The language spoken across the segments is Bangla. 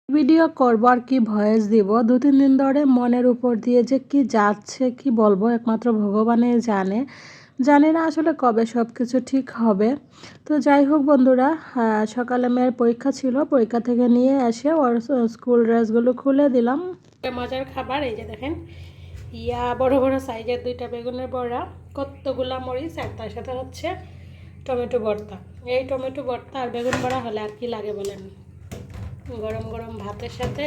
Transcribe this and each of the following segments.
ভিডিও করব আর কি ভয়েস দিব, 2-3 দিন ধরে মনের উপর দিয়ে যে কি যাচ্ছে কি বলবো একমাত্র ভগবানই জানে। জানি না আসলে কবে সব কিছু ঠিক হবে। তো যাই হোক বন্ধুরা, সকালে মেয়ের পরীক্ষা ছিল, পরীক্ষা থেকে নিয়ে এসে ওর স্কুল ড্রেসগুলো খুলে দিলাম। মজার খাবার এই যে দেখেন, বড় বড় সাইজের 2টা বেগুনের বড়া, কতগুলা মরিচ, আর তার সাথে হচ্ছে টমেটো ভর্তা। এই টমেটো ভর্তা আর বেগুন বড়া হলে আর কি লাগে বলেন, গরম গরম ভাতের সাথে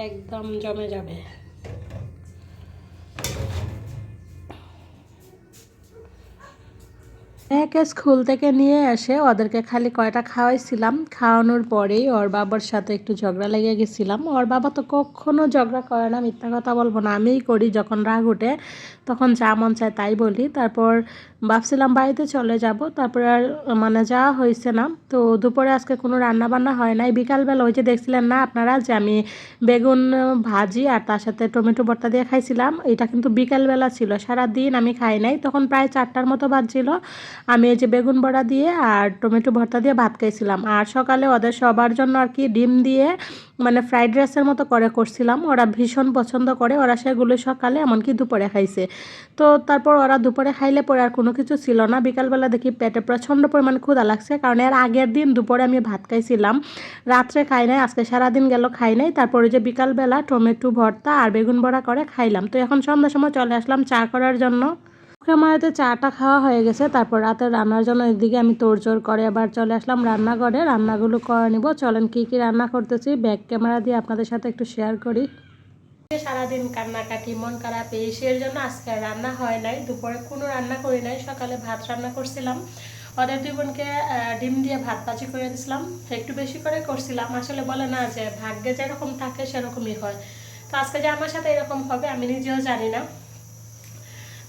একদম জমে যাবে। মেয়েকে স্কুল থেকে নিয়ে এসে ওদেরকে খালি কয়টা খাওয়াইছিলাম, খাওয়ানোর পরেই ওর বাবার সাথে একটু ঝগড়া লেগে গেছিলাম। ওর বাবা তো কখনো ঝগড়া করে না, মিথ্যা কথা বলবো না, আমিই করি। যখন রাগ ওঠে তখন যা মন চায় তাই বলি। তারপর ভাবছিলাম বাড়িতে চলে যাব, তারপর আর মানে যাওয়া হয়েছে না। তো দুপুরে আজকে কোনো রান্না বান্না হয় নাই। বিকালবেলা ওই যে দেখছিলেন না আপনারা যে আমি বেগুন ভাজি আর তার সাথে টমেটো ভর্তা দিয়ে খাইছিলাম, এটা কিন্তু বিকালবেলা ছিল, সারাদিন আমি খাই নাই। তখন প্রায় 4টার মতো বাজছিল, আমি এই যে বেগুন বড়া দিয়ে আর টমেটো ভর্তা দিয়ে ভাত খাইছিলাম। আর সকালে ওদের সবার জন্য আর কি ডিম দিয়ে মানে ফ্রাইড রাইসের মতো করে করছিলাম, ওরা ভীষণ পছন্দ করে, ওরা সেগুলো সকালে এমনকি দুপুরে খাইছে। তো তারপর ওরা দুপুরে খাইলে পরে আর কোনো কিছু ছিল না। বিকালবেলা দেখি পেটে প্রচণ্ড পরিমাণে ক্ষুধা লাগছে, কারণ এর আগের দিন দুপুরে আমি ভাত খাইছিলাম, রাত্রে খাই নাই, আজকে সারাদিন গেল খাই নাই। তারপরে যে বিকালবেলা টমেটো ভর্তা আর বেগুন বড়া করে খাইলাম। তো এখন সন্ধ্যার সময় চলে আসলাম চা করার জন্য। আমাদের চাটা খাওয়া হয়ে গেছে, তারপর রাতে রান্নার জন্য এদিকে আমি তোড়জোড় করে আবার চলে আসলাম রান্নাঘরে, রান্নাগুলো করে নিব। চলেন কি কি রান্না করতেছি ব্যাক ক্যামেরা দিয়ে আপনাদের সাথে একটু শেয়ার করি। সারাদিন কান্নাকাটি, মন খারাপ, এই সের জন্য আজকে রান্না হয় নাই, দুপুরে কোনো রান্না করি নাই। সকালে ভাত রান্না করছিলাম, ওদের 2 বোনকে ডিম দিয়ে ভাত ভাজি করে দিয়েছিলাম, একটু বেশি করে করছিলাম। আসলে বলে না যে ভাগ্যে যেরকম থাকে সেরকমই হয়, তো আজকে যে আমার সাথে এরকম হবে আমি নিজেও জানি না।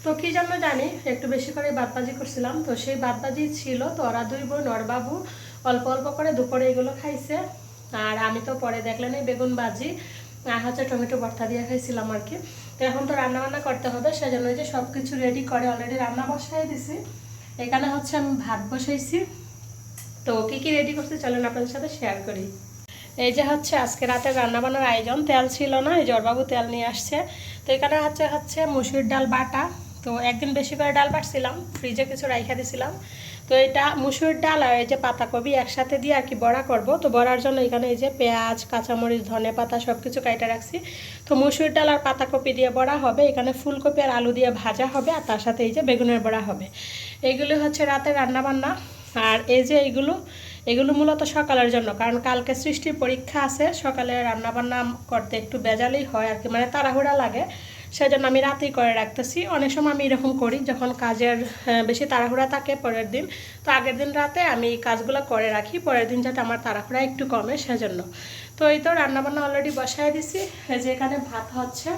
তো কী জন্য জানি একটু বেশি করে ভাজি করছিলাম, তো সেই ভাজি ছিল। তো ওরা 2 বোন ওর বাবু অল্প অল্প করে দুপুরে এগুলো খাইছে, আর আমি তো পরে দেখলেন এই বেগুন ভাজি আর হচ্ছে টমেটো ভর্তা দিয়ে খাইছিলাম আর কি। তো এখন তো রান্নাবান্না করতে হবে, সেজন্য যে সব কিছু রেডি করে অলরেডি রান্না বসাই দিছি। এখানে হচ্ছে আমি ভাত বসাইছি। তো কী কী রেডি করছি চলেন আপনাদের সাথে শেয়ার করি। এই যে হচ্ছে আজকে রাতে রান্নাবান্নার আয়োজন, তেল ছিল না, এই জরবাবু তেল নিয়ে আসছে। তো এখানে হচ্ছে মুসুর ডাল বাটা। তো একদিন বেশি করে ডাল বাটছিলাম, ফ্রিজে কিছু রাইখা দিছিলাম। তো এটা মুসুর ডাল আর এই যে পাতাকপি একসাথে দিয়ে আর কি বড়া করব। তো বড়ার জন্য এখানে এই যে পেঁয়াজ, কাঁচামরিচ, ধনে পাতা সব কিছু কাইটা রাখছি। তো মুসুর ডাল আর পাতাকপি দিয়ে বড়া হবে, এখানে ফুলকপি আর আলু দিয়ে ভাজা হবে, আর তার সাথে এই যে বেগুনের বড়া হবে। এইগুলো হচ্ছে রাতে রান্নাবান্না। আর এই যে এগুলো মূলত সকালের জন্য, কারণ কালকে সৃষ্টির পরীক্ষা আছে, সকালে রান্নাবান্না করতে একটু বেজালেই হয় আর কি, মানে তাড়াহুড়া লাগে, সেজন্য আমি রাতেই করে রাখতেছি। অনেক সময় আমি এরকম করি যখন কাজের বেশি তাড়াহুড়া থাকে পরের দিন, তো আগের দিন রাতে আমি কাজগুলো করে রাখি, পরের দিন যাতে আমার তাড়াহুড়া একটু কমে সেজন্য। তো এই তো রান্নাবান্না অলরেডি বসায় দিছি, যে এখানে ভাত হচ্ছে।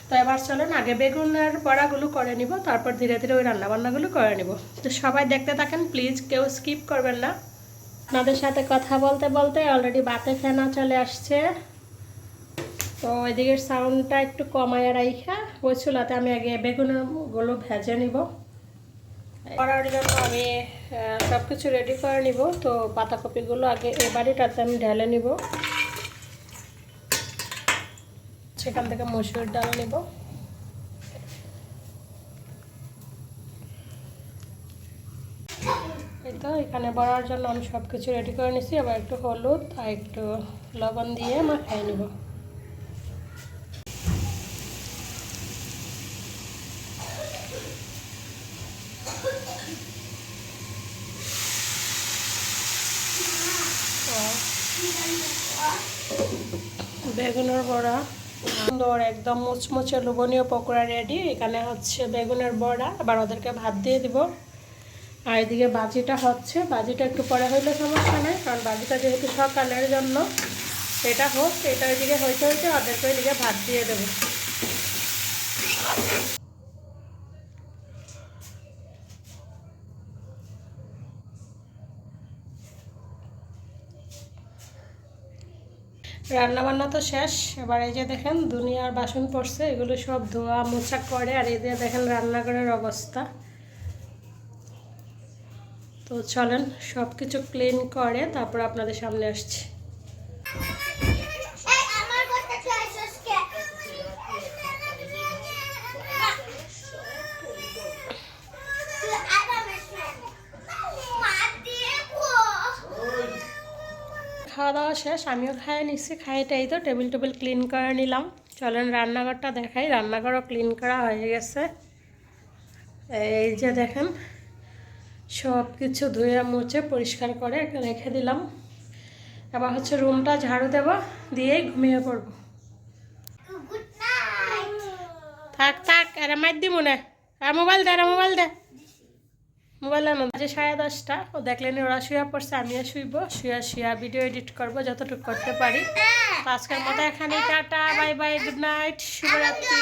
তো এবার চলেন আগে বেগুনের বড়াগুলো করে নিব, তারপর ধীরে ধীরে ওই রান্নাবান্নাগুলো করে নিব। তো সবাই দেখতে থাকেন প্লিজ, কেউ স্কিপ করবেন না। আপনাদের সাথে কথা বলতে বলতে অলরেডি বাতে ফেনা চলে আসছে। তো এদিকের সাউন্ডটা একটু কমায় রাইখা ওই চুলাতে আমি আগে বেগুনগুলো ভেজে নিব। করার জন্য আমি সব কিছু রেডি করে নিব। তো পাতাকপিগুলো আগে এই বাড়িটাতে আমি ঢেলে নিব, সেখান থেকে মসুর ডাল নিব। এই তো এখানে বড়ার জন্য আমি সব কিছু রেডি করে নিছি, আবার একটু হলুদ আর একটু লবণ দিয়ে মাখাই নিব। বেগুনের বড়া সুন্দর একদম মুচমুচে লোভনীয় পকোড়া রেডি। এখানে হচ্ছে বেগুনের বড়া, আবার ওদেরকে ভাত দিয়ে দিব। আর এদিকে ভাজিটা হচ্ছে, ভাজিটা একটু পরে হইলে সমস্যা নেই, কারণ ভাজিটা যেহেতু সকালের জন্য, এটা হোক, এটা ওইদিকে হইতে হইতে ওদেরকে ওইদিকে ভাত দিয়ে দেবো। রান্নাবান্না তো শেষ, এবার এই যে দেখেন দুনিয়ার বাসন পড়ছে, এগুলো সব ধোয়া মোছা করে, আর এই দিয়ে দেখেন রান্নাঘরের অবস্থা। তো চলেন সব কিছু ক্লিন করে তারপর আপনাদের সামনে আসছি। খাওয়া দাওয়া শেষ, আমিও খাইয়ে নিচ্ছি। খাইটাই তো টেবিল ক্লিন করে নিলাম। চলেন রান্নাঘরটা দেখাই। রান্নাঘরও ক্লিন করা হয়ে গেছে। এই যে দেখেন, সব কিছু ধুয়ে মুছে পরিষ্কার করে রেখে দিলাম। এবার হচ্ছে রুমটা ঝাড়ু দেবো, দিয়েই ঘুমিয়ে পড়বো। থাক থাক, আরে মার দি মনে। আর মোবাইল দে, মোবাইল আনো। আজ 10:30, ও দেখলেন ওরা শুয়ে পড়ছে, আমিও শুইবো। শুয়া ভিডিও এডিট করবো যতটুকু করতে পারি। তো আজকের মতো এখানেই, tata, bye bye, good night, শুভরাত্রি।